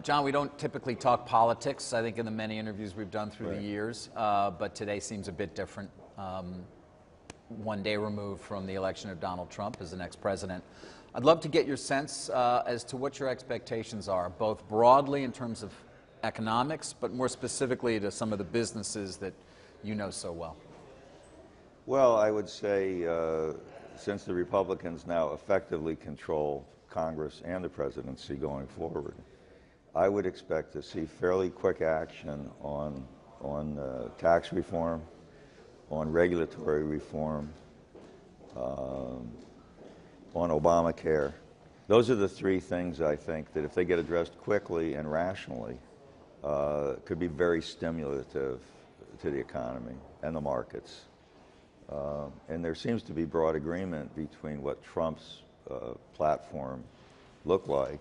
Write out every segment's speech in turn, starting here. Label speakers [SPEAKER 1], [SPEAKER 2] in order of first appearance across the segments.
[SPEAKER 1] John, we don't typically talk politics, I think, in the many interviews we've done through the years, but today seems a bit different. One day removed from the election of Donald Trump as the next president. I'd love to get your sense as to what your expectations are, both broadly in terms of economics, but more specifically to some of the businesses that you know so well.
[SPEAKER 2] Well, I would say since the Republicans now effectively control Congress and the presidency going forward, I would expect to see fairly quick action on tax reform, on regulatory reform, on Obamacare. Those are the three things I think that if they get addressed quickly and rationally, could be very stimulative to the economy and the markets. And there seems to be broad agreement between what Trump's platform looked like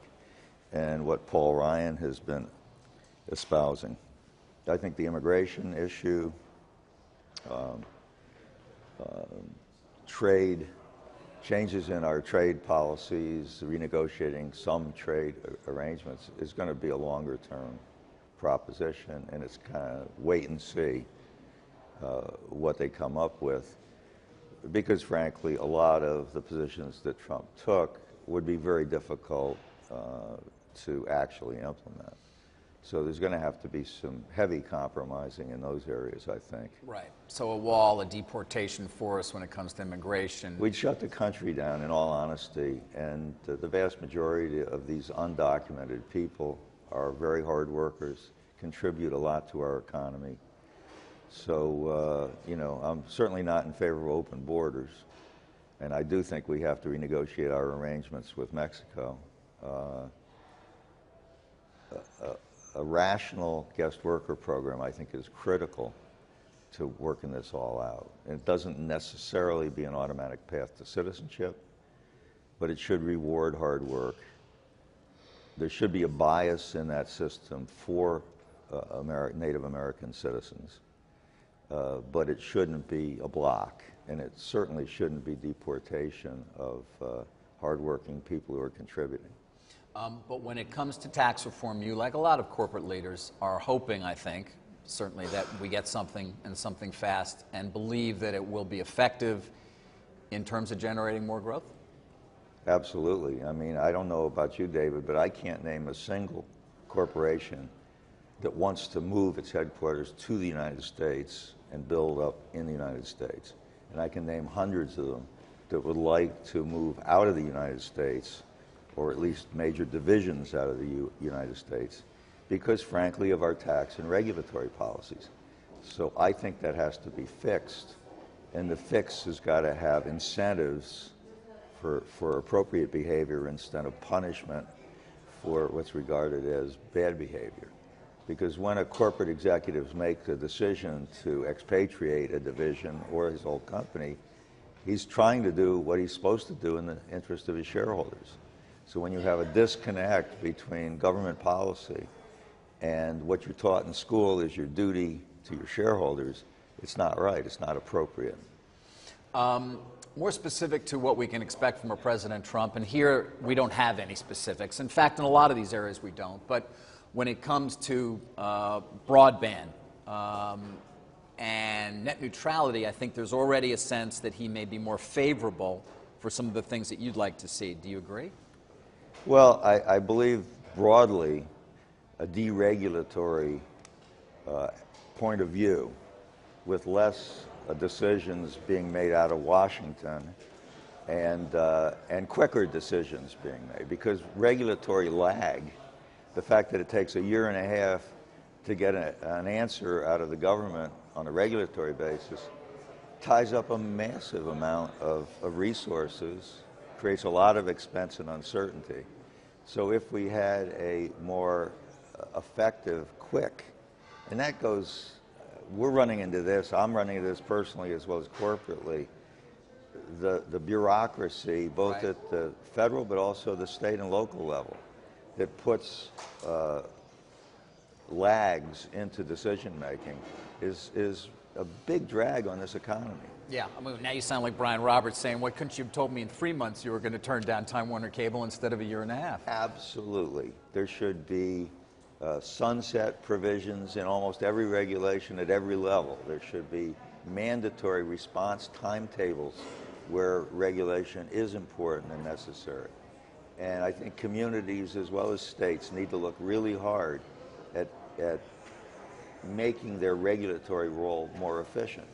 [SPEAKER 2] and what Paul Ryan has been espousing. I think the immigration issue, trade, changes in our trade policies, renegotiating some trade arrangements is going to be a longer term proposition, and it's kind of wait and see what they come up with, because frankly a lot of the positions that Trump took would be very difficult to actually implement. So there's going to have to be some heavy compromising in those areas, I think.
[SPEAKER 1] Right. So a wall, a deportation force when it comes to immigration.
[SPEAKER 2] We'd shut the country down, in all honesty, and the vast majority of these undocumented people are very hard workers, contribute a lot to our economy. So, you know, I'm certainly not in favor of open borders, and I do think we have to renegotiate our arrangements with Mexico. A rational guest worker program, I think, is critical to working this all out. And it doesn't necessarily be an automatic path to citizenship, but it should reward hard work. There should be a bias in that system for Native American citizens, but it shouldn't be a block, and it certainly shouldn't be deportation of hardworking people who are contributing.
[SPEAKER 1] But when it comes to tax reform, you, like a lot of corporate leaders, are hoping, I think, certainly that we get something and something fast, and believe that it will be effective in terms of generating more growth?
[SPEAKER 2] Absolutely. I mean, I don't know about you, David, but I can't name a single corporation that wants to move its headquarters to the United States and build up in the United States. And I can name hundreds of them that would like to move out of the United States, or at least major divisions out of the United States, because frankly of our tax and regulatory policies. So I think that has to be fixed, and the fix has got to have incentives for appropriate behavior instead of punishment for what's regarded as bad behavior. Because when a corporate executive makes a decision to expatriate a division or his whole company, he's trying to do what he's supposed to do in the interest of his shareholders. So when you have a disconnect between government policy and what you're taught in school is your duty to your shareholders, it's not right, it's not appropriate.
[SPEAKER 1] More specific to what we can expect from a President Trump, and here we don't have any specifics. In fact, in a lot of these areas we don't, but when it comes to broadband and net neutrality, I think there's already a sense that he may be more favorable for some of the things that you'd like to see. Do you agree?
[SPEAKER 2] Well, I believe broadly a deregulatory point of view with less decisions being made out of Washington and quicker decisions being made, because regulatory lag, the fact that it takes a year and a half to get an answer out of the government on a regulatory basis, ties up a massive amount of resources, creates a lot of expense and uncertainty. So if we had a more effective, quick, and that goes, we're running into this, I'm running into this personally as well as corporately, the bureaucracy, both
[SPEAKER 1] right.
[SPEAKER 2] at the federal but also the state and local level, that puts lags into decision making is a big drag on this economy.
[SPEAKER 1] Yeah, I mean, now you sound like Brian Roberts saying, "Why couldn't you have told me in 3 months you were going to turn down Time Warner Cable instead of a year and a half?"
[SPEAKER 2] Absolutely. There should be sunset provisions in almost every regulation at every level. There should be mandatory response timetables where regulation is important and necessary. And I think communities as well as states need to look really hard at making their regulatory role more efficient.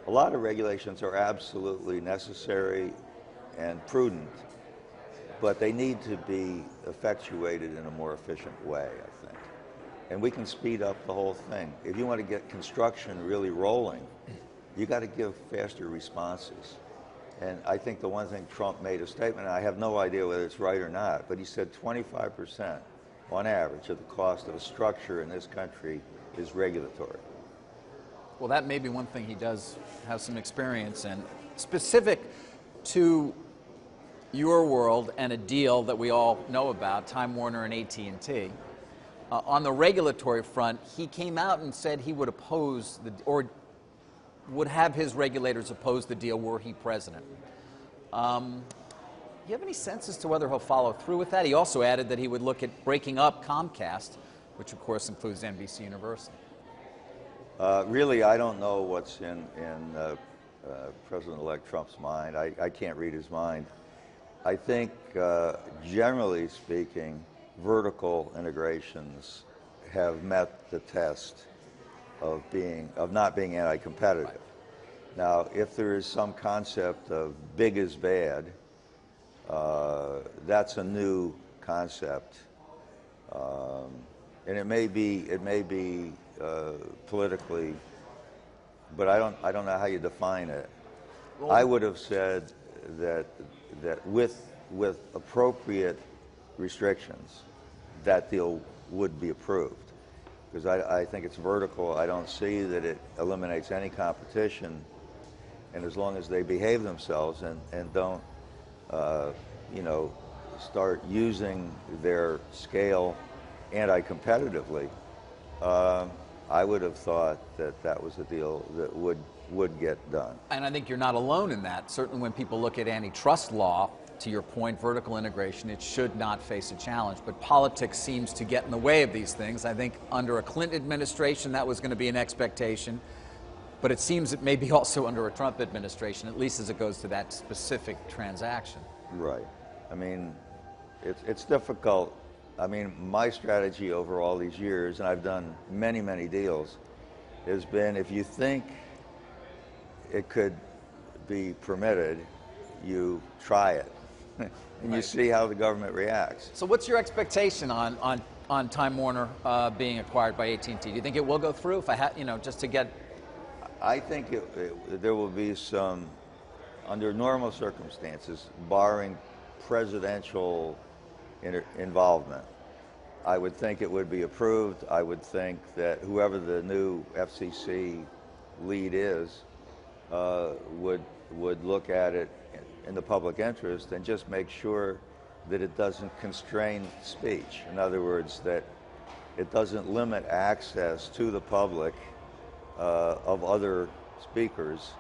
[SPEAKER 2] A lot of regulations are absolutely necessary and prudent, but they need to be effectuated in a more efficient way, I think. And we can speed up the whole thing. If you want to get construction really rolling, you got to give faster responses. And I think the one thing Trump made a statement, and I have no idea whether it's right or not, but he said 25% on average of the cost of a structure in this country is regulatory.
[SPEAKER 1] Well, that may be one thing he does have some experience in. Specific to your world and a deal that we all know about, Time Warner and AT&T, on the regulatory front, he came out and said he would oppose, or would have his regulators oppose the deal were he president. Do you have any sense as to whether he'll follow through with that? He also added that he would look at breaking up Comcast, which of course includes NBC Universal.
[SPEAKER 2] Really, I don't know what's in President-elect Trump's mind. I can't read his mind. I think, generally speaking, vertical integrations have met the test of not being anti-competitive. Right. Now, if there is some concept of big is bad, that's a new concept, and it may be politically, but I don't know how you define it. Well, I would have said that with appropriate restrictions, that deal would be approved, because I think it's vertical. I don't see that it eliminates any competition, and as long as they behave themselves and don't start using their scale anti-competitively, I would have thought that was a deal that would get done.
[SPEAKER 1] And I think you're not alone in that. Certainly when people look at antitrust law, to your point, vertical integration, it should not face a challenge. But politics seems to get in the way of these things. I think under a Clinton administration, that was going to be an expectation. But it seems it may be also under a Trump administration, at least as it goes to that specific transaction.
[SPEAKER 2] Right. I mean, it's difficult. I mean, my strategy over all these years, and I've done many, many deals, has been if you think it could be permitted, you try it. And right. You see how the government reacts.
[SPEAKER 1] So what's your expectation on Time Warner being acquired by AT&T? Do you think it will go through? If I had, just to get...
[SPEAKER 2] I think there will be some, under normal circumstances, barring presidential involvement, I would think it would be approved. I would think that whoever the new FCC lead is would look at it in the public interest and just make sure that it doesn't constrain speech. In other words, that it doesn't limit access to the public of other speakers,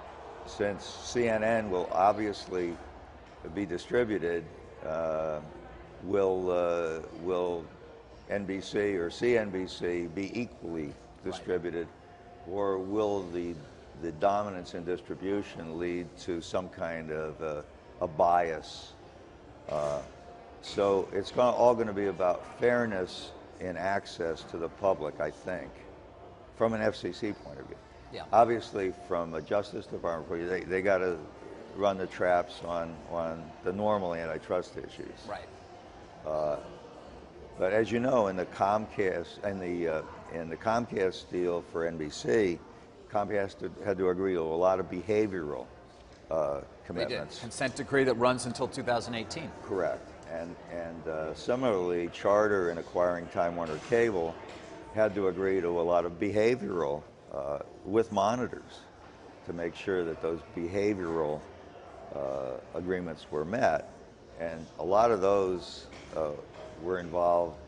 [SPEAKER 2] since CNN will obviously be distributed. Will NBC or CNBC be equally distributed, right. Or will the dominance in distribution lead to some kind of a bias? So it's all going to be about fairness in access to the public, I think, from an FCC point of view.
[SPEAKER 1] Yeah.
[SPEAKER 2] Obviously, from a Justice Department point of view, they got to run the traps on the normal antitrust issues.
[SPEAKER 1] Right.
[SPEAKER 2] But as you know, in the Comcast in the Comcast deal for NBC, Comcast had to agree to a lot of behavioral commitments.
[SPEAKER 1] They did. Consent decree that runs until 2018.
[SPEAKER 2] Correct. And similarly, Charter, in acquiring Time Warner Cable, had to agree to a lot of behavioral with monitors to make sure that those behavioral agreements were met. And a lot of those were involved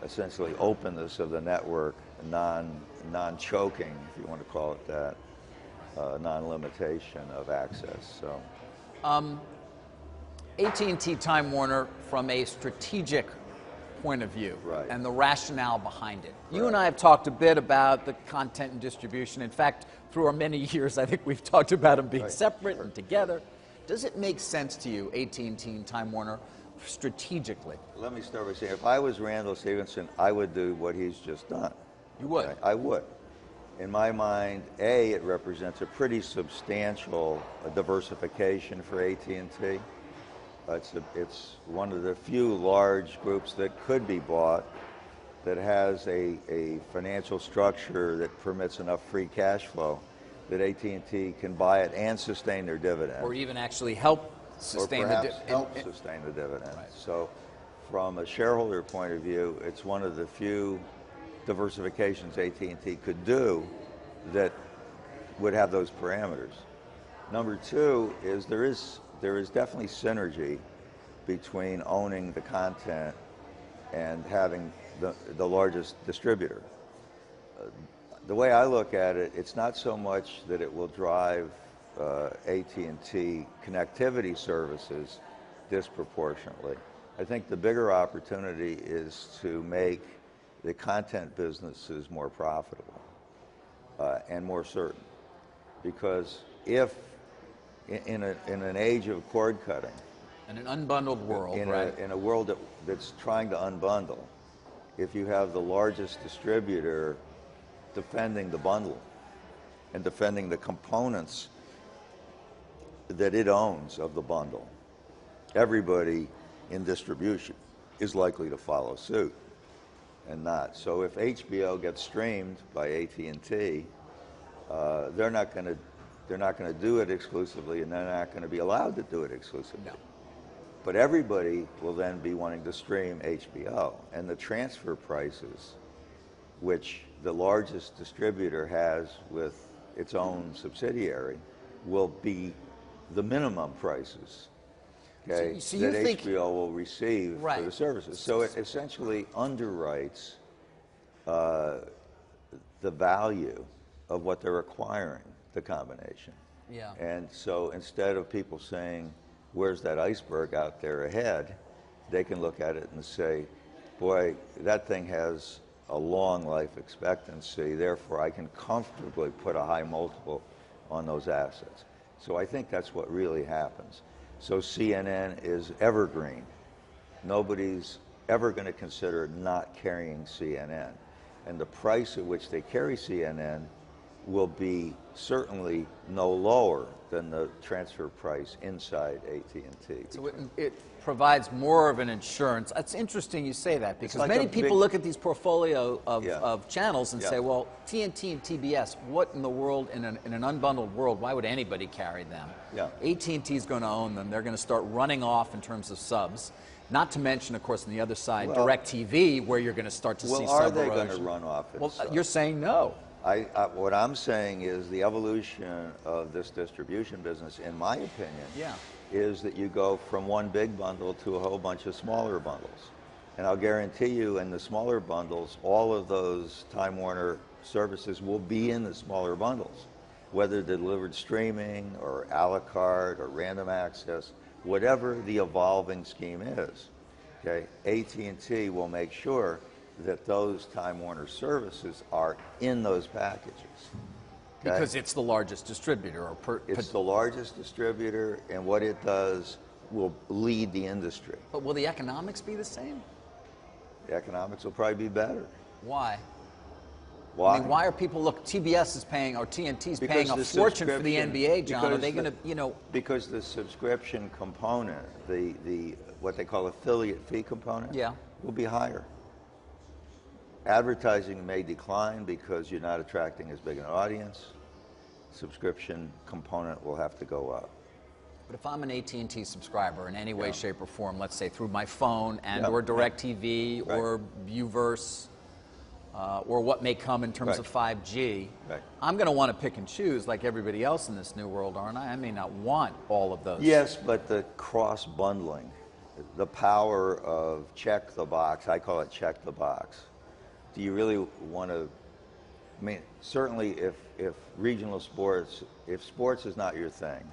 [SPEAKER 2] essentially openness of the network, non-choking, if you want to call it that, non-limitation of access. So,
[SPEAKER 1] AT&T Time Warner, from a strategic point of view
[SPEAKER 2] Right.
[SPEAKER 1] and the rationale behind it. You and
[SPEAKER 2] Right.
[SPEAKER 1] I have talked a bit about the content and distribution. In fact, through our many years, I think we've talked about them being
[SPEAKER 2] Right.
[SPEAKER 1] separate
[SPEAKER 2] Sure.
[SPEAKER 1] and together. Does it make sense to you, AT&T and Time Warner, strategically?
[SPEAKER 2] Let me start by saying, if I was Randall Stevenson, I would do what he's just done.
[SPEAKER 1] You would?
[SPEAKER 2] Okay? I would. In my mind, A, it represents a pretty substantial diversification for AT&T. It's one of the few large groups that could be bought that has a financial structure that permits enough free cash flow that AT&T can buy it and sustain their dividend.
[SPEAKER 1] Or even actually help sustain
[SPEAKER 2] or
[SPEAKER 1] the
[SPEAKER 2] perhaps help sustain the dividend.
[SPEAKER 1] Right.
[SPEAKER 2] So from a shareholder point of view, it's one of the few diversifications AT&T could do that would have those parameters. Number two is there is definitely synergy between owning the content and having the largest distributor. The way I look at it, it's not so much that it will drive AT&T connectivity services disproportionately. I think the bigger opportunity is to make the content businesses more profitable and more certain. Because if in an age of cord cutting,
[SPEAKER 1] in an unbundled world,
[SPEAKER 2] in a world that's trying to unbundle, if you have the largest distributor defending the bundle and defending the components that it owns of the bundle, everybody in distribution is likely to follow suit and not. So if HBO gets streamed by AT&T, they're not going to do it exclusively, and they're not going to be allowed to do it exclusively.
[SPEAKER 1] No.
[SPEAKER 2] But everybody will then be wanting to stream HBO, and the transfer prices, which the largest distributor has with its own subsidiary, will be the minimum prices, okay,
[SPEAKER 1] So you
[SPEAKER 2] that
[SPEAKER 1] think
[SPEAKER 2] HBO will receive
[SPEAKER 1] Right.
[SPEAKER 2] for the services. So it essentially underwrites the value of what they're acquiring, the combination.
[SPEAKER 1] Yeah.
[SPEAKER 2] And so instead of people saying, where's that iceberg out there ahead, they can look at it and say, boy, that thing has a long life expectancy, therefore I can comfortably put a high multiple on those assets. So I think that's what really happens. So CNN is evergreen. Nobody's ever going to consider not carrying CNN. And the price at which they carry CNN will be certainly no lower than the transfer price inside AT&T.
[SPEAKER 1] So it provides more of an insurance. It's interesting you say that, because
[SPEAKER 2] like
[SPEAKER 1] many
[SPEAKER 2] a
[SPEAKER 1] people
[SPEAKER 2] big-
[SPEAKER 1] look at these portfolio of,
[SPEAKER 2] Yeah.
[SPEAKER 1] of channels and
[SPEAKER 2] Yeah.
[SPEAKER 1] say, well, TNT and TBS, what in the world, in an unbundled world, why would anybody carry them?
[SPEAKER 2] Yeah.
[SPEAKER 1] AT&T is going to own them. They're going to start running off in terms of subs. Not to mention, of course, on the other side,
[SPEAKER 2] Well-
[SPEAKER 1] DirecTV, where you're going to start to see
[SPEAKER 2] Well, are
[SPEAKER 1] sub
[SPEAKER 2] they
[SPEAKER 1] erosion.
[SPEAKER 2] going to run off in
[SPEAKER 1] Well,
[SPEAKER 2] subs?
[SPEAKER 1] you're saying no.
[SPEAKER 2] What I'm saying is the evolution of this distribution business, in my opinion,
[SPEAKER 1] Yeah.
[SPEAKER 2] is that you go from one big bundle to a whole bunch of smaller bundles. And I'll guarantee you in the smaller bundles, all of those Time Warner services will be in the smaller bundles, whether delivered streaming or a la carte or random access, whatever the evolving scheme is. Okay? AT&T will make sure that those Time Warner services are in those packages. Okay?
[SPEAKER 1] Because it's the largest distributor.
[SPEAKER 2] It's the largest distributor, and what it does will lead the industry.
[SPEAKER 1] But will the economics be the same?
[SPEAKER 2] The economics will probably be better.
[SPEAKER 1] Why?
[SPEAKER 2] Why?
[SPEAKER 1] I mean, why are people, look, TBS is paying, or TNT is paying a
[SPEAKER 2] the
[SPEAKER 1] fortune for the
[SPEAKER 2] subscription-
[SPEAKER 1] NBA, John. Are
[SPEAKER 2] because
[SPEAKER 1] they going to,
[SPEAKER 2] the- Because the subscription component, the what they call affiliate fee component,
[SPEAKER 1] Yeah.
[SPEAKER 2] will be higher. Advertising may decline because you're not attracting as big an audience. Subscription component will have to go up.
[SPEAKER 1] But if I'm an AT&T subscriber in any way,
[SPEAKER 2] Yeah.
[SPEAKER 1] shape, or form, let's say through my phone and
[SPEAKER 2] Yeah.
[SPEAKER 1] or DirecTV
[SPEAKER 2] Right.
[SPEAKER 1] or Uverse, or what may come in terms
[SPEAKER 2] Right.
[SPEAKER 1] of 5G,
[SPEAKER 2] Right.
[SPEAKER 1] I'm going to want to pick and choose like everybody else in this new world, aren't I? I may not want all of those.
[SPEAKER 2] Yes, but the cross-bundling, the power of check the box, I call it check the box. Do you really want to, I mean, certainly if regional sports, if sports is not your thing,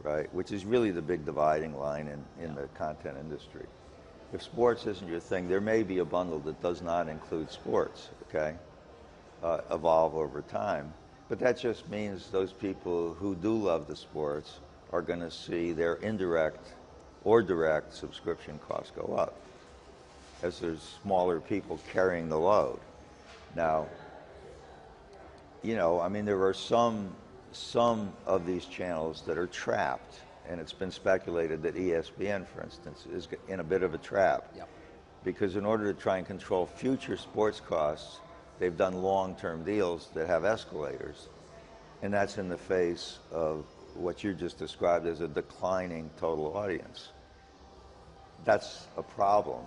[SPEAKER 2] right, which is really the big dividing line in the content industry, if sports isn't your thing, there may be a bundle that does not include sports, okay? Evolve over time. But that just means those people who do love the sports are going to see their indirect or direct subscription costs go up as there's smaller people carrying the load. Now, you know, I mean, there are some of these channels that are trapped, and it's been speculated that ESPN, for instance, is in a bit of a trap.
[SPEAKER 1] Yep.
[SPEAKER 2] Because in order to try and control future sports costs, they've done long-term deals that have escalators, and that's in the face of what you just described as a declining total audience. That's a problem,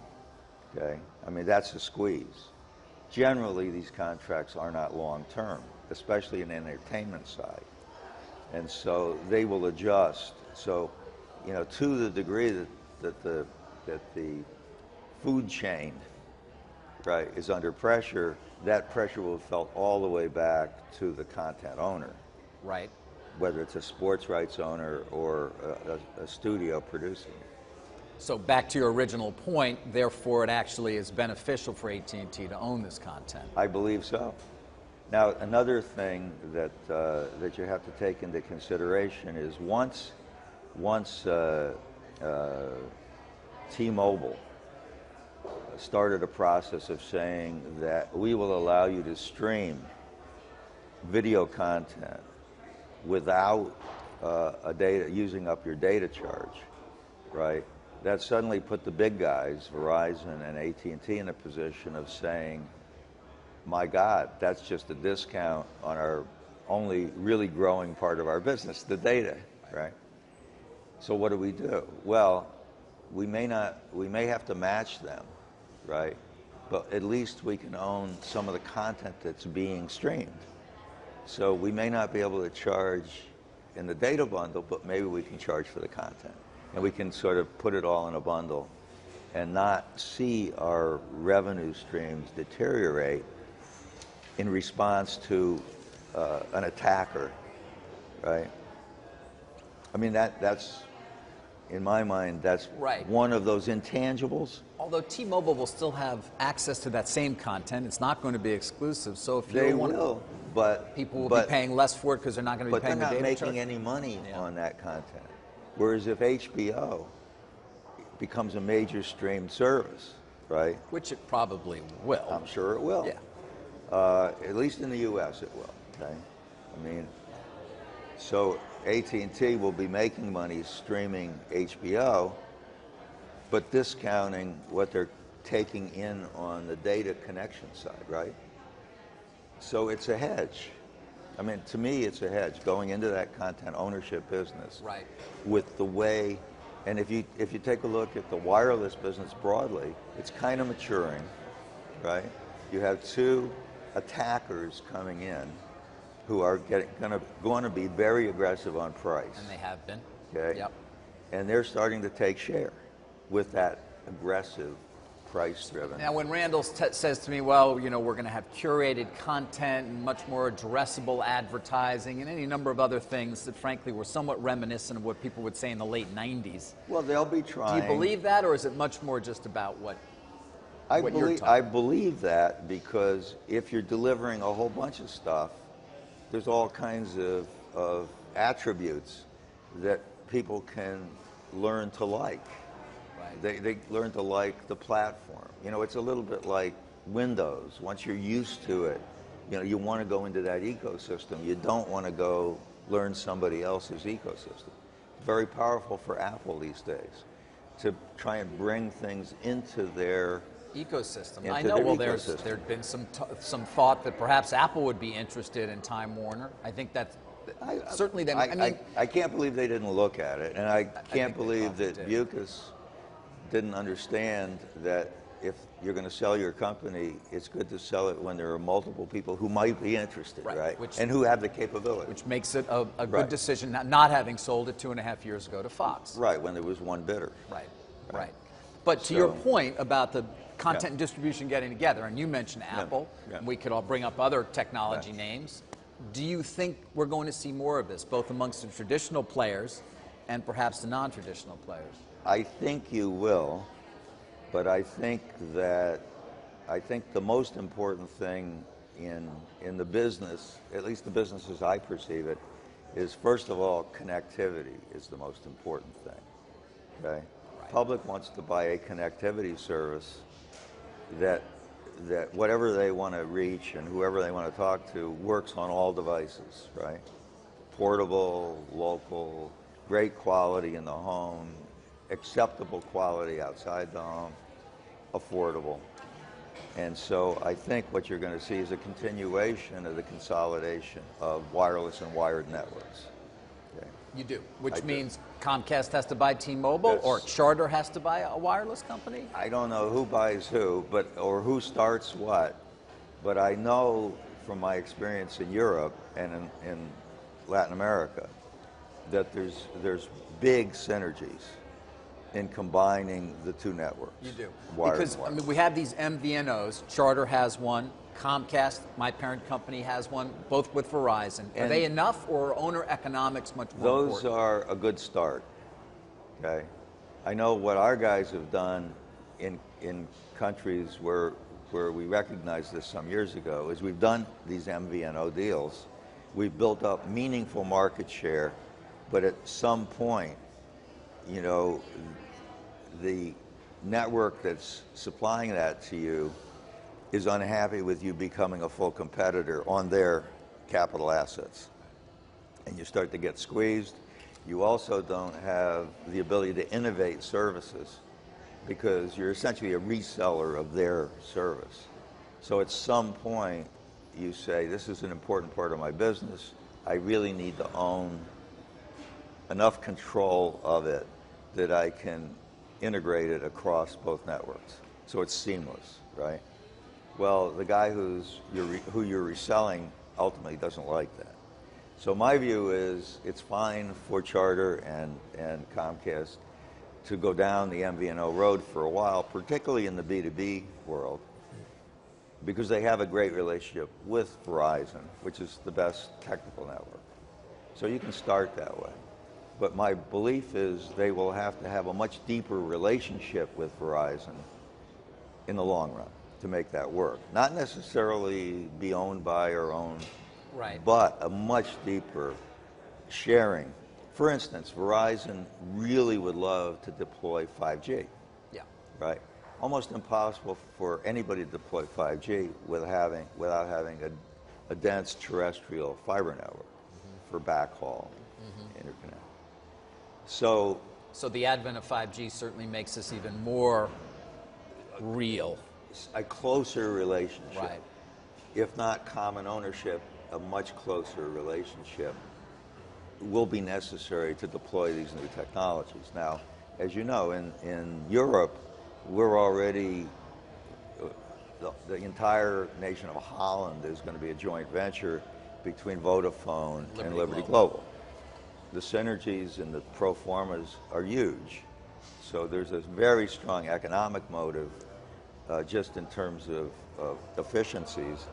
[SPEAKER 2] okay? I mean, that's a squeeze. Generally, these contracts are not long-term, especially in the entertainment side. And so they will adjust. So, you know, to the degree that the food chain, right, is under pressure, that pressure will be felt all the way back to the content owner.
[SPEAKER 1] Right.
[SPEAKER 2] Whether it's a sports rights owner or a studio producing it.
[SPEAKER 1] So back to your original point, therefore it actually is beneficial for AT&T to own this content.
[SPEAKER 2] I believe so. Now, another thing that you have to take into consideration is once T-Mobile started a process of saying that we will allow you to stream video content without using up your data charge, right? That suddenly put the big guys, Verizon and AT&T, in a position of saying, my God, that's just a discount on our only really growing part of our business, the data, right? So what do? Well, we may have to match them, right? But at least we can own some of the content that's being streamed. So we may not be able to charge in the data bundle, but maybe we can charge for the content. And we can sort of put it all in a bundle and not see our revenue streams deteriorate in response to an attacker, right? I mean, that's, in my mind, that's
[SPEAKER 1] right.
[SPEAKER 2] One of those intangibles.
[SPEAKER 1] Although T-Mobile will still have access to that same content, it's not going to be exclusive. So if
[SPEAKER 2] they will, but
[SPEAKER 1] people will be paying less for it because they're not going to be paying the data charge.
[SPEAKER 2] But they're not making any money on that content. Whereas if HBO becomes a major streamed service, right?
[SPEAKER 1] Which it probably will.
[SPEAKER 2] I'm sure it will.
[SPEAKER 1] Yeah.
[SPEAKER 2] At least in the U.S. it will. Okay. I mean, so AT&T will be making money streaming HBO, but discounting what they're taking in on the data connection side, right? So it's a hedge. I mean, to me, it's a hedge going into that content ownership business.
[SPEAKER 1] Right.
[SPEAKER 2] With the way, and if you take a look at the wireless business broadly, it's kind of maturing, right? You have two attackers coming in who are going to be very aggressive on price.
[SPEAKER 1] And they have been.
[SPEAKER 2] Okay.
[SPEAKER 1] Yep.
[SPEAKER 2] And they're starting to take share with that aggressive price-driven.
[SPEAKER 1] Now, when Randall says to me, well, you know, we're going to have curated content and much more addressable advertising and any number of other things that, frankly, were somewhat reminiscent of what people would say in the late 90s.
[SPEAKER 2] Well, they'll be trying.
[SPEAKER 1] Do you believe that, or is it much more just about what
[SPEAKER 2] I
[SPEAKER 1] you're talking?
[SPEAKER 2] I believe that because if you're delivering a whole bunch of stuff, there's all kinds of attributes that people can learn to like. They learn to like the platform. You know, it's a little bit like Windows. Once you're used to it, you know, you want to go into that ecosystem. You don't want to go learn somebody else's ecosystem. Very powerful for Apple these days to try and bring things into their
[SPEAKER 1] ecosystem. I know. Well, there'd been some thought that perhaps Apple would be interested in Time Warner. I think that's certainly.
[SPEAKER 2] I can't believe they didn't look at it, and I can't believe that Bukis didn't understand that if you're going to sell your company, it's good to sell it when there are multiple people who might be interested, right? And who have the capability.
[SPEAKER 1] Which makes it a good decision, not having sold it 2.5 years ago to Fox.
[SPEAKER 2] Right, when there was one bidder.
[SPEAKER 1] Right. But to your point about the content and distribution getting together, and you mentioned Apple, and we could all bring up other technology names. Do you think we're going to see more of this, both amongst the traditional players and perhaps the non-traditional players?
[SPEAKER 2] I think you will, But I think the most important thing in the business, at least the business as I perceive it, is first of all, connectivity is the most important thing. Okay?
[SPEAKER 1] Right.
[SPEAKER 2] Public wants to buy a connectivity service that whatever they want to reach and whoever they want to talk to works on all devices, right? Portable, local, great quality in the home, acceptable quality outside the home, affordable. And so I think what you're going to see is a continuation of the consolidation of wireless and wired networks. Okay.
[SPEAKER 1] You do, which means Comcast has to buy T-Mobile, or Charter has to buy a wireless company?
[SPEAKER 2] I don't know who buys who, or who starts what, but I know from my experience in Europe and in Latin America that there's big synergies in combining the two networks.
[SPEAKER 1] You do.
[SPEAKER 2] Wired
[SPEAKER 1] because I mean, we have these MVNOs. Charter has one. Comcast, my parent company, has one, both with Verizon. Are they enough, or are owner economics much more important?
[SPEAKER 2] Those are a good start. Okay, I know what our guys have done in countries where we recognized this some years ago is we've done these MVNO deals. We've built up meaningful market share, but at some point, you know, the network that's supplying that to you is unhappy with you becoming a full competitor on their capital assets. And you start to get squeezed. You also don't have the ability to innovate services because you're essentially a reseller of their service. So at some point, you say, this is an important part of my business. I really need to own enough control of it that I can integrate it across both networks. So it's seamless, right? Well, the guy who you're reselling ultimately doesn't like that. So my view is it's fine for Charter and Comcast to go down the MVNO road for a while, particularly in the B2B world, because they have a great relationship with Verizon, which is the best technical network. So you can start that way. But my belief is they will have to have a much deeper relationship with Verizon in the long run to make that work. Not necessarily be owned by or owned,
[SPEAKER 1] right,
[SPEAKER 2] but a much deeper sharing. For instance, Verizon really would love to deploy 5G.
[SPEAKER 1] Yeah.
[SPEAKER 2] Right? Almost impossible for anybody to deploy 5G without having a dense terrestrial fiber network for backhaul, interconnect. So
[SPEAKER 1] the advent of 5G certainly makes this even more real.
[SPEAKER 2] A closer relationship.
[SPEAKER 1] Right.
[SPEAKER 2] If not common ownership, a much closer relationship will be necessary to deploy these new technologies. Now, as you know, in Europe, we're already, the entire nation of Holland is going to be a joint venture between Vodafone and Liberty Global. The synergies and the pro formas are huge. So there's a very strong economic motive just in terms of efficiencies.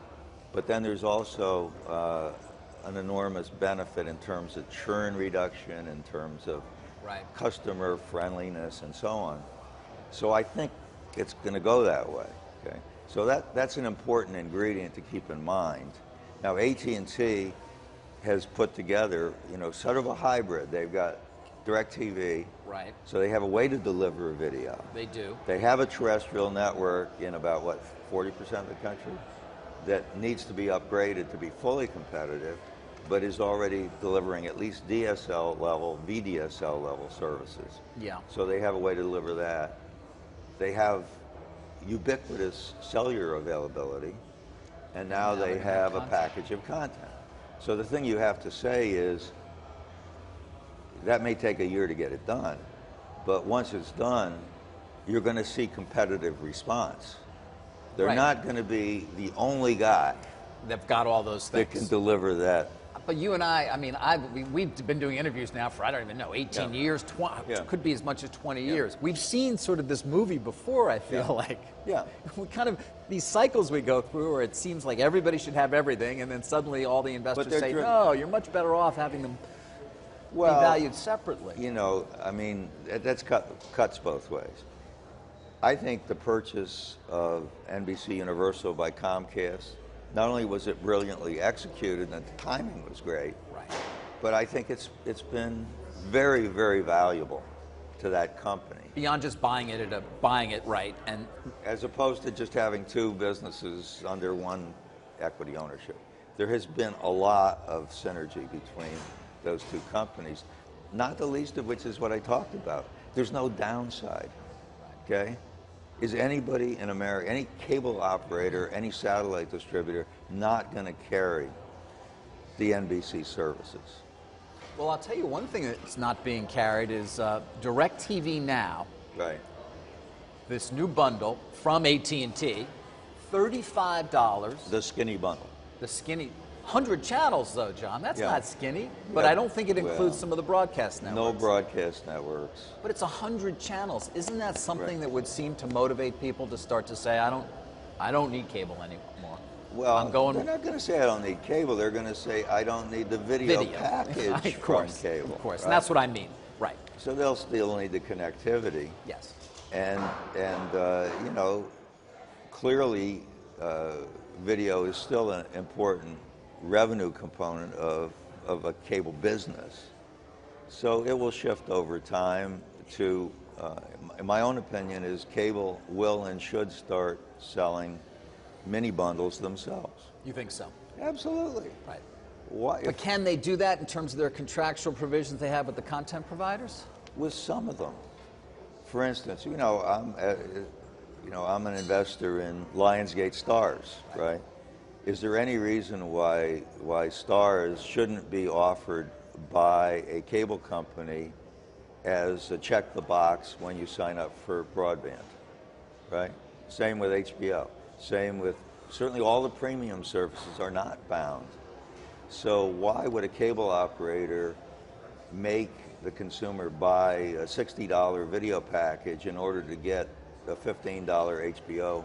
[SPEAKER 2] But then there's also an enormous benefit in terms of churn reduction, in terms of customer friendliness, and so on. So I think it's going to go that way. Okay. So that's an important ingredient to keep in mind. Now AT&T has put together, sort of a hybrid. They've got DirecTV.
[SPEAKER 1] Right.
[SPEAKER 2] So they have a way to deliver video.
[SPEAKER 1] They do.
[SPEAKER 2] They have a terrestrial network in about, 40% of the country that needs to be upgraded to be fully competitive, but is already delivering at least DSL level, VDSL level services.
[SPEAKER 1] Yeah.
[SPEAKER 2] So they have a way to deliver that. They have ubiquitous cellular availability, and now they have a package of content. So the thing you have to say is, that may take a year to get it done, but once it's done, you're going to see competitive response. They're not going to be the only guy
[SPEAKER 1] They've got all those things
[SPEAKER 2] that can deliver that.
[SPEAKER 1] But you and we've been doing interviews now for, I don't even know, 18 years, could be as much as 20 years. We've seen sort of this movie before, I feel like. Yeah. We kind of, these cycles we go through where it seems like everybody should have everything, and then suddenly all the investors say, no, you're much better off having them be valued separately.
[SPEAKER 2] That's cuts both ways. I think the purchase of NBC Universal by Comcast, not only was it brilliantly executed and the timing was great,
[SPEAKER 1] Right.
[SPEAKER 2] but I think it's been very, very valuable to that company.
[SPEAKER 1] Beyond just buying it right, and
[SPEAKER 2] As opposed to just having two businesses under one equity ownership. There has been a lot of synergy between those two companies, not the least of which is what I talked about. There's no downside, okay? Is anybody in America, any cable operator, any satellite distributor, not going to carry the NBC services?
[SPEAKER 1] well, I'll tell you one thing that's not being carried is DirecTV Now.
[SPEAKER 2] Right.
[SPEAKER 1] This new bundle from AT&T, $35.
[SPEAKER 2] The skinny bundle.
[SPEAKER 1] The skinny, 100 channels though, John. That's
[SPEAKER 2] Yeah.
[SPEAKER 1] not skinny. But
[SPEAKER 2] Yeah.
[SPEAKER 1] I don't think it includes
[SPEAKER 2] Well,
[SPEAKER 1] some of the broadcast networks.
[SPEAKER 2] No broadcast networks.
[SPEAKER 1] But it's 100 channels. Isn't that something
[SPEAKER 2] Right.
[SPEAKER 1] that would seem to motivate people to start to say, I don't need cable anymore.
[SPEAKER 2] Well,
[SPEAKER 1] I'm going.
[SPEAKER 2] they're not going to say I don't need cable. They're going to say I don't need the video, package
[SPEAKER 1] of course,
[SPEAKER 2] from cable.
[SPEAKER 1] of course,
[SPEAKER 2] right?
[SPEAKER 1] and that's what I mean. Right.
[SPEAKER 2] So they'll still need the connectivity.
[SPEAKER 1] Yes.
[SPEAKER 2] And you know, clearly, video is still an important revenue component of a cable business. So it will shift over time to, in my own opinion, is cable will and should start selling mini bundles themselves.
[SPEAKER 1] You think so?
[SPEAKER 2] Absolutely.
[SPEAKER 1] Right.
[SPEAKER 2] Why?
[SPEAKER 1] But can they do that in terms of their contractual provisions they have with the content providers?
[SPEAKER 2] With some of them. For instance, I'm an investor in Lionsgate Stars, right? Is there any reason why Stars shouldn't be offered by a cable company as a check the box when you sign up for broadband, right? Same with HBO. Same with, certainly all the premium services are not bound. So why would a cable operator make the consumer buy a $60 video package in order to get a $15 HBO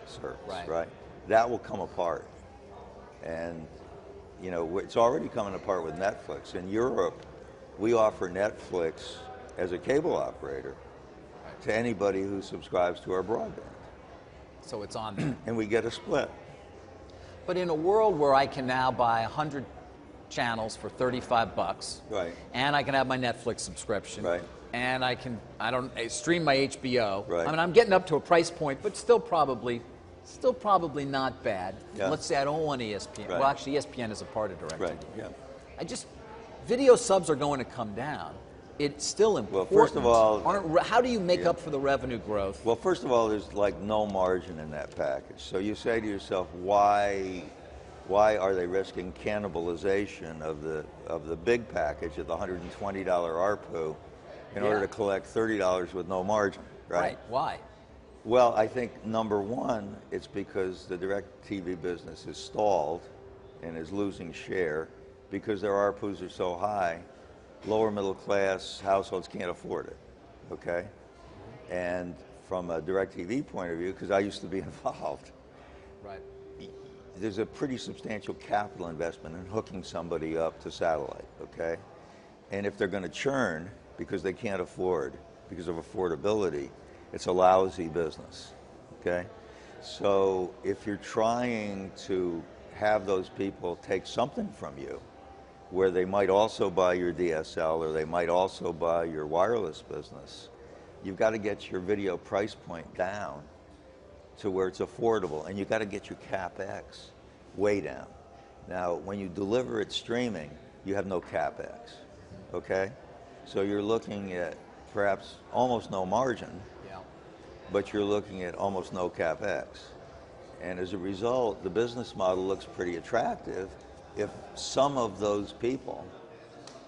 [SPEAKER 2] service, right? That will come apart. And, you know, it's already coming apart with Netflix. In Europe, we offer Netflix as a cable operator to anybody who subscribes to our broadband.
[SPEAKER 1] So it's on there.
[SPEAKER 2] And we get a split.
[SPEAKER 1] But in a world where I can now buy 100 channels for $35,
[SPEAKER 2] Right.
[SPEAKER 1] and I can have my Netflix subscription,
[SPEAKER 2] Right.
[SPEAKER 1] and I stream my HBO.
[SPEAKER 2] Right.
[SPEAKER 1] I mean, I'm getting up to a price point, but still probably not bad.
[SPEAKER 2] Yeah.
[SPEAKER 1] Let's say I don't want ESPN.
[SPEAKER 2] Right.
[SPEAKER 1] Well, actually, ESPN is a part of DirecTV.
[SPEAKER 2] Right, yeah.
[SPEAKER 1] Video subs are going to come down. It's still important.
[SPEAKER 2] Well, first of all,
[SPEAKER 1] how do you make
[SPEAKER 2] yeah.
[SPEAKER 1] up for the revenue growth?
[SPEAKER 2] Well, first of all, there's like no margin in that package. So you say to yourself, why are they risking cannibalization of the big package at the $120 ARPU in order to collect $30 with no margin, right?
[SPEAKER 1] Why?
[SPEAKER 2] Well, I think number one, it's because the DirecTV business is stalled and is losing share because their ARPUs are so high. Lower middle class households can't afford it, okay? And from a DirecTV point of view, because I used to be involved,
[SPEAKER 1] Right.
[SPEAKER 2] there's a pretty substantial capital investment in hooking somebody up to satellite, okay? And if they're going to churn because they can't afford, because of affordability, it's a lousy business, okay? So if you're trying to have those people take something from you, where they might also buy your DSL or they might also buy your wireless business, you've got to get your video price point down to where it's affordable, and you've got to get your CapEx way down. Now, when you deliver it streaming, you have no CapEx, okay? So you're looking at perhaps almost no margin, but you're looking at almost no CapEx. And as a result, the business model looks pretty attractive if some of those people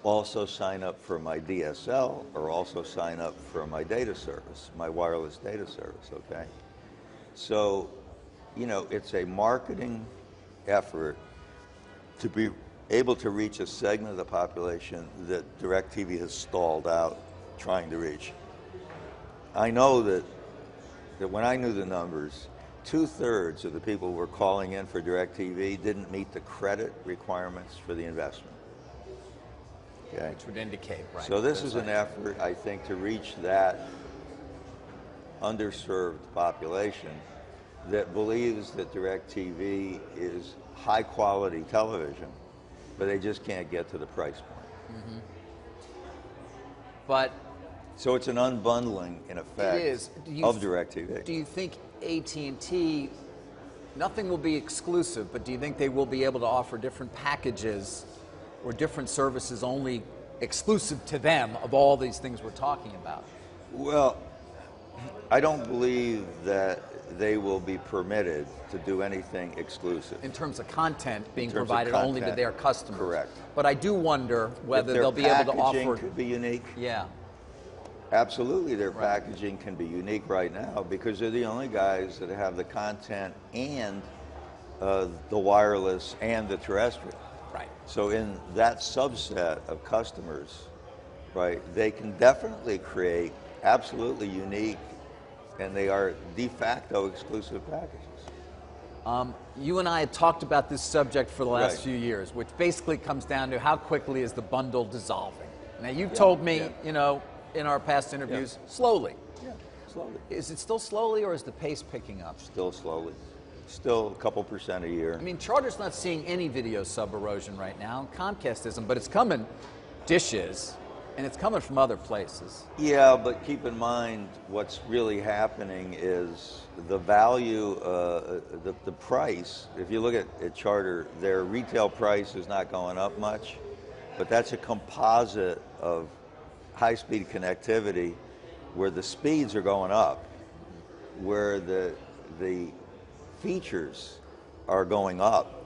[SPEAKER 2] also sign up for my DSL or also sign up for my data service, my wireless data service, okay? So, you know, it's a marketing effort to be able to reach a segment of the population that DirecTV has stalled out trying to reach. I know that when I knew the numbers, 2/3 of the people who were calling in for DirecTV didn't meet the credit requirements for the investment. Okay.
[SPEAKER 1] Which would indicate, right?
[SPEAKER 2] So this is an effort, I think, to reach that underserved population that believes that DirecTV is high quality television, but they just can't get to the price point.
[SPEAKER 1] Mm-hmm. But
[SPEAKER 2] so it's an unbundling, in effect, of DirecTV.
[SPEAKER 1] Do you think AT&T, nothing will be exclusive, but do you think they will be able to offer different packages or different services only exclusive to them of all these things we're talking about?
[SPEAKER 2] Well, I don't believe that they will be permitted to do anything exclusive.
[SPEAKER 1] In terms of content being provided only to their customers.
[SPEAKER 2] Correct.
[SPEAKER 1] But I do wonder whether they'll be able to offer...
[SPEAKER 2] Their packaging could be unique.
[SPEAKER 1] Yeah.
[SPEAKER 2] Absolutely, their packaging can be unique right now because they're the only guys that have the content and the wireless and the terrestrial.
[SPEAKER 1] Right.
[SPEAKER 2] So in that subset of customers, right, they can definitely create absolutely unique, and they are de facto exclusive packages.
[SPEAKER 1] You and I had talked about this subject for the last few years, which basically comes down to how quickly is the bundle dissolving. Now, you've told me, you know, in our past interviews, slowly.
[SPEAKER 2] Yeah, slowly.
[SPEAKER 1] Is it still slowly, or is the pace picking up?
[SPEAKER 2] Still slowly. Still a couple % a year.
[SPEAKER 1] I mean, Charter's not seeing any video sub erosion right now. Comcast isn't, but it's coming. Dish is. And it's coming from other places.
[SPEAKER 2] Yeah, but keep in mind what's really happening is the value, the price. If you look at Charter, their retail price is not going up much, but that's a composite of high-speed connectivity where the speeds are going up, where the features are going up,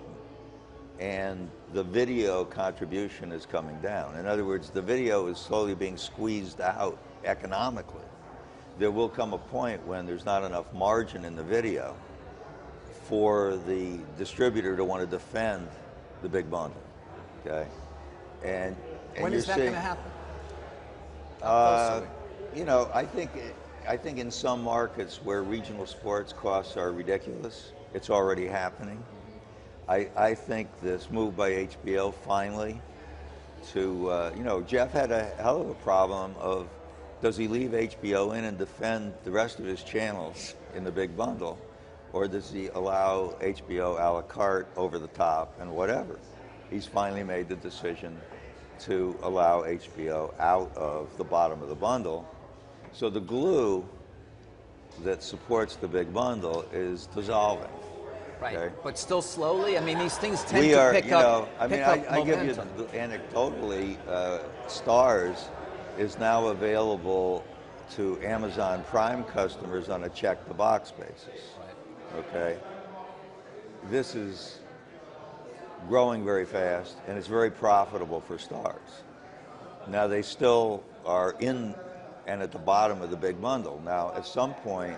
[SPEAKER 2] and the video contribution is coming down. In other words, the video is slowly being squeezed out economically. There will come a point when there's not enough margin in the video for the distributor to want to defend the big bundle, okay? And
[SPEAKER 1] when is that going to happen?
[SPEAKER 2] You know, I think in some markets where regional sports costs are ridiculous, it's already happening. I think this move by HBO finally to, you know, Jeff had a hell of a problem of, does he leave HBO in and defend the rest of his channels in the big bundle, or does he allow HBO a la carte over the top and whatever? He's finally made the decision to allow HBO out of the bottom of the bundle. So the glue that supports the big bundle is dissolving.
[SPEAKER 1] Right,
[SPEAKER 2] okay?
[SPEAKER 1] But still slowly? I mean, these things tend to pick up.
[SPEAKER 2] I mean, I give you anecdotally, Starz is now available to Amazon Prime customers on a check-the-box basis. Right. Okay? This is growing very fast, and it's very profitable for Starz. Now, they still are in and at the bottom of the big bundle. Now, at some point,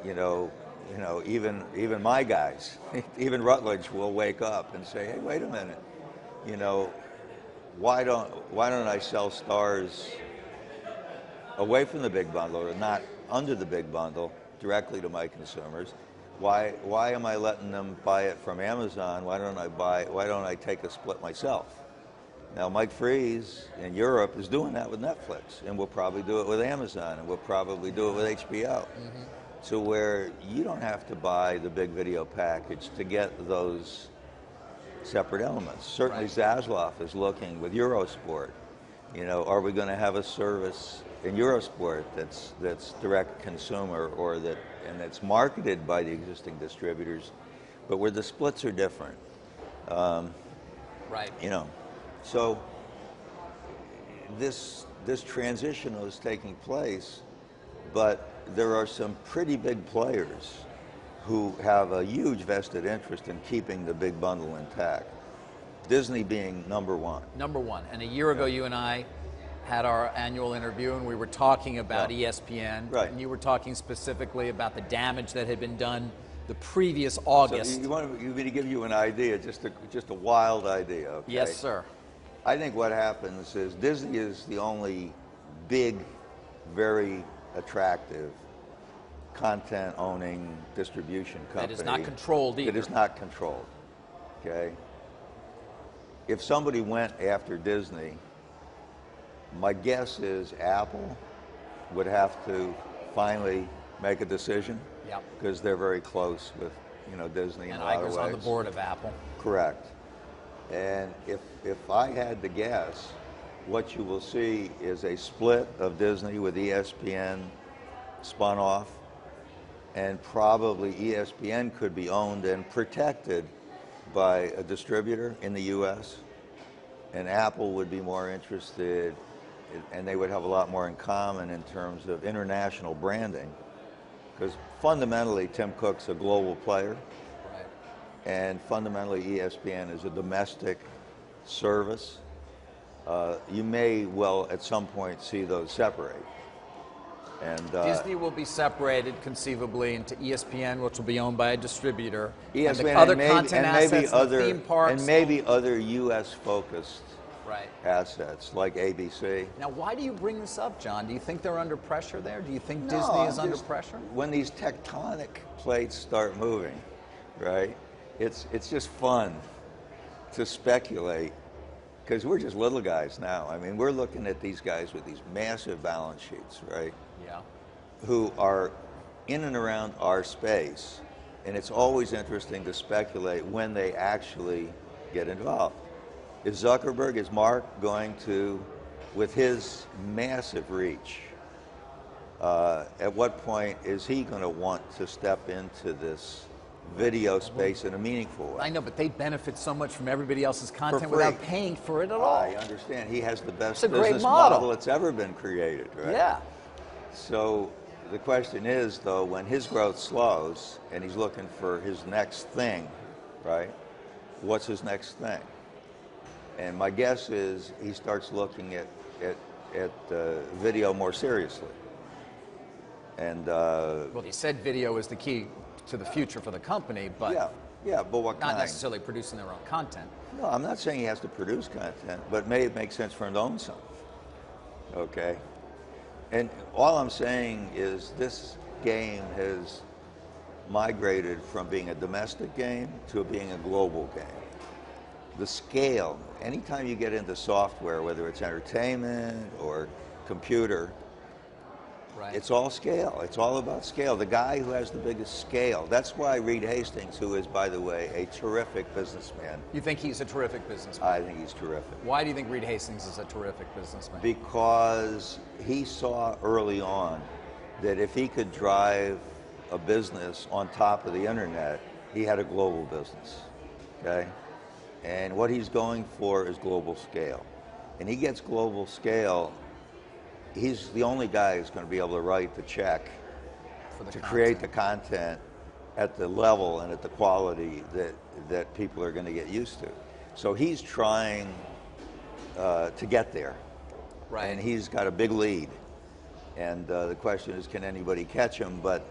[SPEAKER 2] even my guys, even Rutledge will wake up and say, hey, wait a minute, why don't I sell Starz away from the big bundle or not under the big bundle directly to my consumers? Why am I letting them buy it from Amazon? Why don't I take a split myself? Now, Mike Freese in Europe is doing that with Netflix, and we'll probably do it with Amazon, and we'll probably do it with HBO. Mm-hmm. To where you don't have to buy the big video package to get those separate elements. Certainly, right. Zaslav is looking with Eurosport. Are we going to have a service in Eurosport that's direct consumer, or that's marketed by the existing distributors, but where the splits are different?
[SPEAKER 1] Right.
[SPEAKER 2] So this transition is taking place, but there are some pretty big players who have a huge vested interest in keeping the big bundle intact. Disney being number one.
[SPEAKER 1] Number one. And a year ago, you and I had our annual interview, and we were talking about ESPN.
[SPEAKER 2] Right.
[SPEAKER 1] And you were talking specifically about the damage that had been done the previous August.
[SPEAKER 2] So you want me to give you an idea, just a wild idea, okay?
[SPEAKER 1] Yes, sir.
[SPEAKER 2] I think what happens is Disney is the only big, very attractive content-owning distribution company.
[SPEAKER 1] That is not controlled either.
[SPEAKER 2] That is not controlled, okay? If somebody went after Disney, my guess is Apple would have to finally make a decision.
[SPEAKER 1] Yep.
[SPEAKER 2] Because they're very close with, Disney in a lot of ways.
[SPEAKER 1] And Iger's on the board of Apple.
[SPEAKER 2] Correct. And if I had to guess, what you will see is a split of Disney with ESPN spun off, and probably ESPN could be owned and protected by a distributor in the U.S., and Apple would be more interested, and they would have a lot more in common in terms of international branding, because fundamentally Tim Cook's a global player,
[SPEAKER 1] right,
[SPEAKER 2] and fundamentally ESPN is a domestic service. You may well at some point see those separate. And
[SPEAKER 1] Disney will be separated conceivably into ESPN, which will be owned by a distributor,
[SPEAKER 2] ESPN,
[SPEAKER 1] and the other
[SPEAKER 2] and maybe,
[SPEAKER 1] content
[SPEAKER 2] and maybe
[SPEAKER 1] assets,
[SPEAKER 2] other,
[SPEAKER 1] the theme parks,
[SPEAKER 2] and maybe other U.S.-focused
[SPEAKER 1] right,
[SPEAKER 2] assets like ABC.
[SPEAKER 1] Now, why do you bring this up, John? Do you think they're under pressure there? Do you think
[SPEAKER 2] No,
[SPEAKER 1] Disney is
[SPEAKER 2] I'm
[SPEAKER 1] under
[SPEAKER 2] just-
[SPEAKER 1] pressure?
[SPEAKER 2] When these tectonic plates start moving, right? It's just fun to speculate, because we're just little guys now. I mean, we're looking at these guys with these massive balance sheets, right?
[SPEAKER 1] Yeah.
[SPEAKER 2] Who are in and around our space, and it's always interesting to speculate when they actually get involved. Is Zuckerberg, is Mark going to, with his massive reach, at what point is he going to want to step into this video space in a meaningful way?
[SPEAKER 1] I know, but they benefit so much from everybody else's content
[SPEAKER 2] free.
[SPEAKER 1] without paying for it at all.
[SPEAKER 2] I understand. He has the best
[SPEAKER 1] It's a great
[SPEAKER 2] business
[SPEAKER 1] model.
[SPEAKER 2] model that's ever been created, right?
[SPEAKER 1] Yeah.
[SPEAKER 2] So the question is, though, when his growth slows and he's looking for his next thing, right? What's his next thing? And my guess is he starts looking at video more seriously. And
[SPEAKER 1] Well, he said video is the key to the future for the company, but
[SPEAKER 2] yeah, but what
[SPEAKER 1] not
[SPEAKER 2] kind?
[SPEAKER 1] necessarily producing their own content.
[SPEAKER 2] No, I'm not saying he has to produce content, but may it make sense for him to own some. Okay? And all I'm saying is this game has migrated from being a domestic game to being a global game. The scale, anytime you get into software, whether it's entertainment or computer,
[SPEAKER 1] Right.
[SPEAKER 2] it's all scale. It's all about scale. The guy who has the biggest scale. That's why Reed Hastings, who is, by the way, a terrific businessman.
[SPEAKER 1] You think he's a terrific businessman?
[SPEAKER 2] I think he's terrific.
[SPEAKER 1] Why do you think Reed Hastings is a terrific businessman?
[SPEAKER 2] Because he saw early on that if he could drive a business on top of the internet, he had a global business. Okay? And what he's going for is global scale. And he gets global scale. He's the only guy who's going to be able to write the check
[SPEAKER 1] For the
[SPEAKER 2] to
[SPEAKER 1] content.
[SPEAKER 2] create the content at the level and at the quality that people are going to get used to. So he's trying to get there.
[SPEAKER 1] Right.
[SPEAKER 2] And he's got a big lead. And the question is, can anybody catch him? But,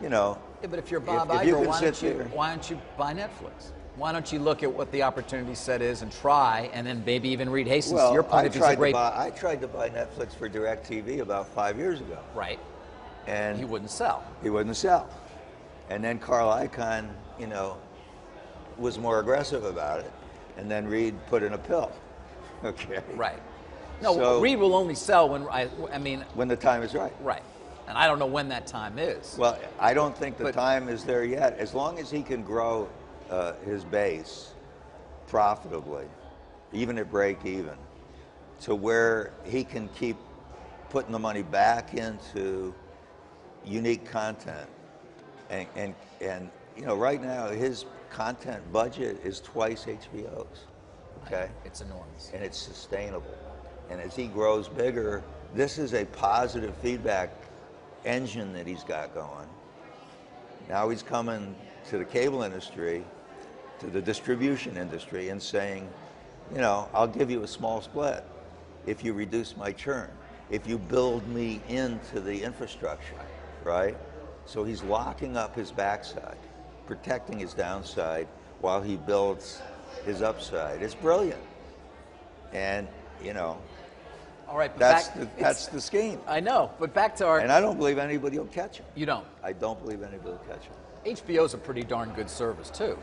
[SPEAKER 1] Yeah, but if you're Bob
[SPEAKER 2] if you
[SPEAKER 1] Iger,
[SPEAKER 2] can
[SPEAKER 1] why
[SPEAKER 2] sit
[SPEAKER 1] don't you
[SPEAKER 2] there-
[SPEAKER 1] why don't you buy Netflix? Why don't you look at what the opportunity set is and try, and then maybe even Reed Hastings, to your point, if he's a great...
[SPEAKER 2] I tried to buy Netflix for DirecTV about 5 years ago.
[SPEAKER 1] Right.
[SPEAKER 2] And
[SPEAKER 1] He wouldn't sell.
[SPEAKER 2] he wouldn't sell. And then Carl Icahn, was more aggressive about it. And then Reed put in a pill. Okay.
[SPEAKER 1] Right. No,
[SPEAKER 2] So-
[SPEAKER 1] Reed will only sell when,
[SPEAKER 2] When the time is right.
[SPEAKER 1] right. And I don't know when that time is.
[SPEAKER 2] Well, I don't think the
[SPEAKER 1] But-
[SPEAKER 2] time is there yet. As long as he can grow his base profitably, even at break even, to where he can keep putting the money back into unique content. And right now his content budget is twice HBO's. Okay?
[SPEAKER 1] It's enormous.
[SPEAKER 2] And it's sustainable. And as he grows bigger, this is a positive feedback engine that he's got going. Now he's coming to the cable industry, to the distribution industry, and saying, I'll give you a small split if you reduce my churn, if you build me into the infrastructure, right? So he's locking up his backside, protecting his downside while he builds his upside. It's brilliant. And,
[SPEAKER 1] All right, but
[SPEAKER 2] that's the scheme.
[SPEAKER 1] I know, but back to our...
[SPEAKER 2] And I don't believe anybody will catch him.
[SPEAKER 1] You don't.
[SPEAKER 2] I don't believe anybody will catch him.
[SPEAKER 1] HBO's a pretty darn good service, too.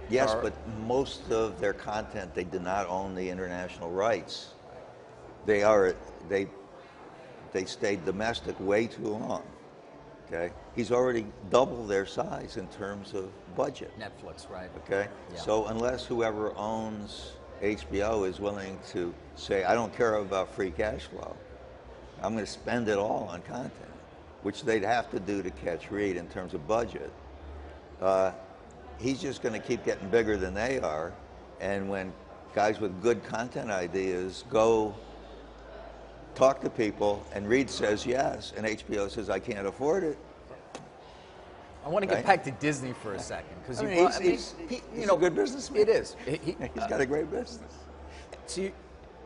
[SPEAKER 2] Yes,
[SPEAKER 1] Or-
[SPEAKER 2] but most of their content, they do not own the international rights. They stayed domestic way too long. Okay, he's already doubled their size in terms of budget.
[SPEAKER 1] Netflix, right?
[SPEAKER 2] Okay,
[SPEAKER 1] Yeah.
[SPEAKER 2] so unless whoever owns HBO is willing to say, I don't care about free cash flow, I'm going to spend it all on content, which they'd have to do to catch Reed in terms of budget. He's just going to keep getting bigger than they are, and when guys with good content ideas go talk to people, and Reed says yes, and HBO says, I can't afford it.
[SPEAKER 1] I want to get back to Disney for a second, because
[SPEAKER 2] he's a good businessman.
[SPEAKER 1] It is.
[SPEAKER 2] He's got a great business.
[SPEAKER 1] So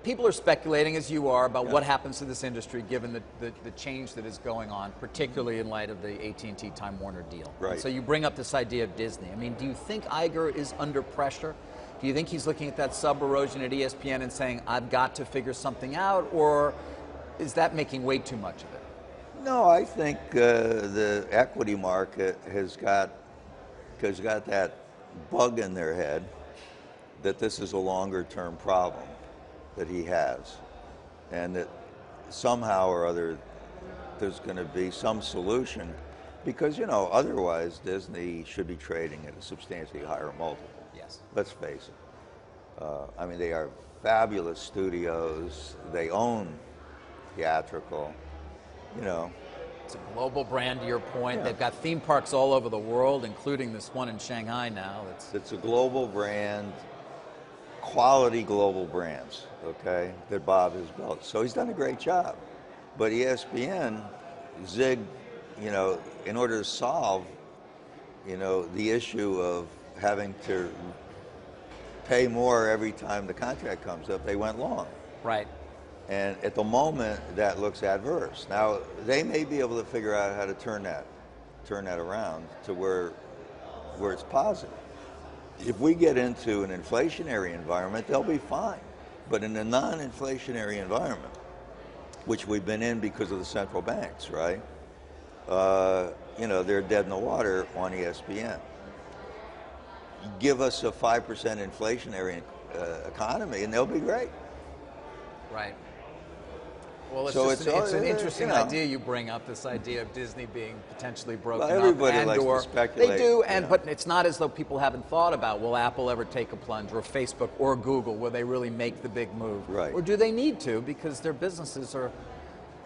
[SPEAKER 1] people are speculating, as you are, about what happens to this industry given the change that is going on, particularly in light of the AT&T-Time Warner deal.
[SPEAKER 2] Right.
[SPEAKER 1] And so you bring up this idea of Disney. I mean, do you think Iger is under pressure? Do you think he's looking at that sub-erosion at ESPN and saying, I've got to figure something out, or is that making way too much of it?
[SPEAKER 2] No, I think the equity market has got that bug in their head that this is a longer-term problem that he has, and that somehow or other there's going to be some solution, because otherwise Disney should be trading at a substantially higher multiple.
[SPEAKER 1] Yes.
[SPEAKER 2] Let's face it. I mean, they are fabulous studios. They own theatrical.
[SPEAKER 1] It's a global brand, to your point.
[SPEAKER 2] Yeah.
[SPEAKER 1] They've got theme parks all over the world, including this one in Shanghai now.
[SPEAKER 2] It's a global brand, quality global brands, okay, that Bob has built. So he's done a great job. But ESPN zigged, in order to solve, the issue of having to pay more every time the contract comes up, they went long.
[SPEAKER 1] Right.
[SPEAKER 2] And at the moment, that looks adverse. Now, they may be able to figure out how to turn that around to where it's positive. If we get into an inflationary environment, they'll be fine. But in a non-inflationary environment, which we've been in because of the central banks, right? They're dead in the water on ESPN. Give us a 5% inflationary economy, and they'll be great.
[SPEAKER 1] Right. Well,
[SPEAKER 2] it's
[SPEAKER 1] an interesting idea you bring up, this idea of Disney being potentially broken
[SPEAKER 2] well, everybody
[SPEAKER 1] up.
[SPEAKER 2] likes to speculate.
[SPEAKER 1] They do, but it's not as though people haven't thought about, will Apple ever take a plunge, or Facebook or Google, will they really make the big move?
[SPEAKER 2] Right.
[SPEAKER 1] Or do they need to, because their businesses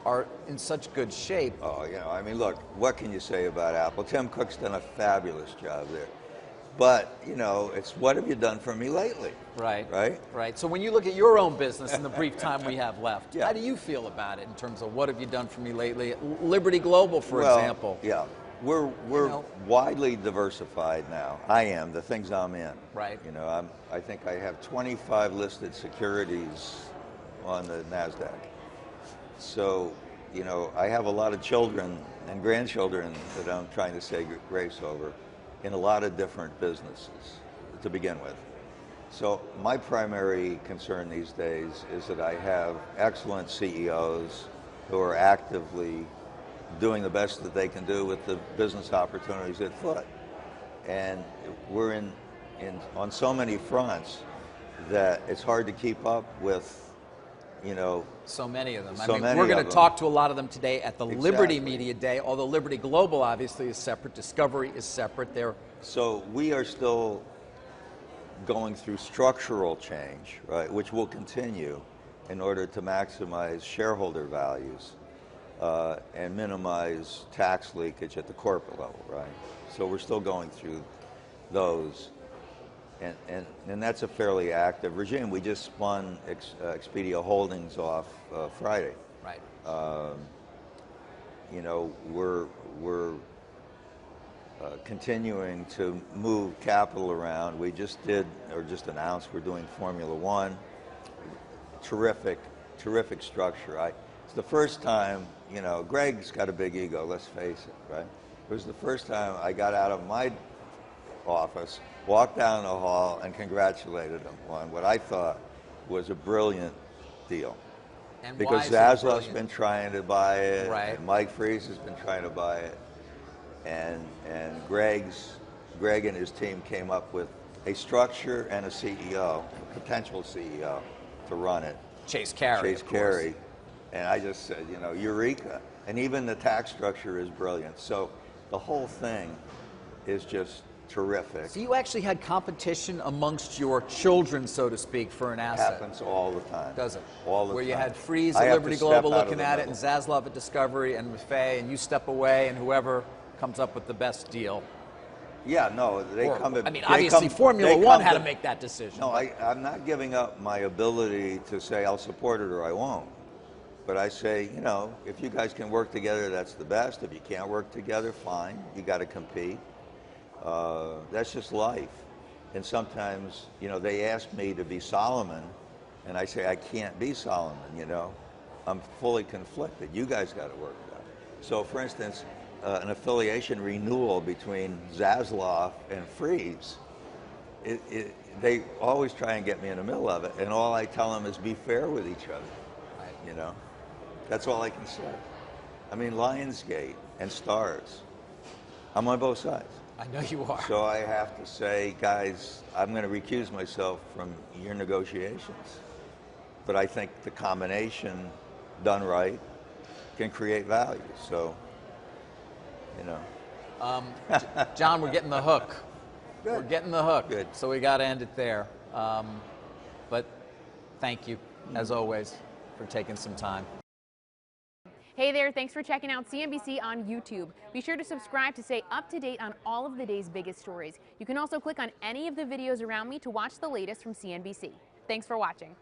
[SPEAKER 1] are in such good shape?
[SPEAKER 2] Oh, look, what can you say about Apple? Tim Cook's done a fabulous job there. But, it's what have you done for me lately?
[SPEAKER 1] Right.
[SPEAKER 2] Right?
[SPEAKER 1] Right. So when you look at your own business in the brief time we have left,
[SPEAKER 2] Yeah.
[SPEAKER 1] how do you feel about it in terms of what have you done for me lately? Liberty Global, for example.
[SPEAKER 2] Yeah. We're widely diversified now. I am, the things I'm in.
[SPEAKER 1] Right.
[SPEAKER 2] I think I have 25 listed securities on the NASDAQ. So, I have a lot of children and grandchildren that I'm trying to say grace over in a lot of different businesses to begin with. So my primary concern these days is that I have excellent CEOs who are actively doing the best that they can do with the business opportunities at foot. And we're on so many fronts that it's hard to keep up with,
[SPEAKER 1] so many of them.
[SPEAKER 2] We're
[SPEAKER 1] going to talk to a lot of them today at the Liberty Media Day, although Liberty Global obviously is separate. Discovery is separate.
[SPEAKER 2] So we are still going through structural change, right, which will continue in order to maximize shareholder values and minimize tax leakage at the corporate level, right? So we're still going through those. And that's a fairly active regime. We just spun Expedia Holdings off Friday.
[SPEAKER 1] Right.
[SPEAKER 2] We're continuing to move capital around. We just announced we're doing Formula One. Terrific structure. It's the first time, Greg's got a big ego, let's face it, right? It was the first time I got out of my office, walked down the hall, and congratulated him on what I thought was a brilliant deal.
[SPEAKER 1] And
[SPEAKER 2] because Zaslav's been trying to buy it,
[SPEAKER 1] right.
[SPEAKER 2] and Mike Freese has been trying to buy it, and Greg and his team came up with a structure and a CEO, a potential CEO, to run it.
[SPEAKER 1] Chase Carey.
[SPEAKER 2] And I just said, eureka. And even the tax structure is brilliant. So the whole thing is just terrific.
[SPEAKER 1] So you actually had competition amongst your children, so to speak, for an asset.
[SPEAKER 2] Happens all the time.
[SPEAKER 1] Does it?
[SPEAKER 2] All the time.
[SPEAKER 1] Where you had Freeze
[SPEAKER 2] I
[SPEAKER 1] at
[SPEAKER 2] have
[SPEAKER 1] Liberty
[SPEAKER 2] to step
[SPEAKER 1] Global
[SPEAKER 2] out of
[SPEAKER 1] looking
[SPEAKER 2] the
[SPEAKER 1] at it,
[SPEAKER 2] middle.
[SPEAKER 1] and Zaslav at Discovery, and Faye, and you step away, and whoever comes up with the best deal.
[SPEAKER 2] Yeah, no, they
[SPEAKER 1] Or,
[SPEAKER 2] come.
[SPEAKER 1] I mean, obviously, Formula One had to make that decision.
[SPEAKER 2] No, I'm not giving up my ability to say I'll support it or I won't. But I say, you know, if you guys can work together, that's the best. If you can't work together, fine. You got to compete. That's just life. And sometimes, you know, they ask me to be Solomon, and I say I can't be Solomon. You know, I'm fully conflicted. You guys got to work it out. So, for instance, an affiliation renewal between Zaslav and Freeze, they always try and get me in the middle of it, and all I tell them is be fair with each other.
[SPEAKER 1] Right.
[SPEAKER 2] You know, that's all I can say. I mean, Lionsgate and Stars, I'm on both sides.
[SPEAKER 1] I know you are.
[SPEAKER 2] So I have to say, guys, I'm going to recuse myself from your negotiations. But I think the combination done right can create value. So, you know.
[SPEAKER 1] John, we're getting the hook.
[SPEAKER 2] Good.
[SPEAKER 1] We're getting the hook.
[SPEAKER 2] Good.
[SPEAKER 1] So we got to end it there. But thank you, as always, for taking some time.
[SPEAKER 3] Hey there, thanks for checking out CNBC on YouTube. Be sure to subscribe to stay up to date on all of the day's biggest stories. You can also click on any of the videos around me to watch the latest from CNBC. Thanks for watching.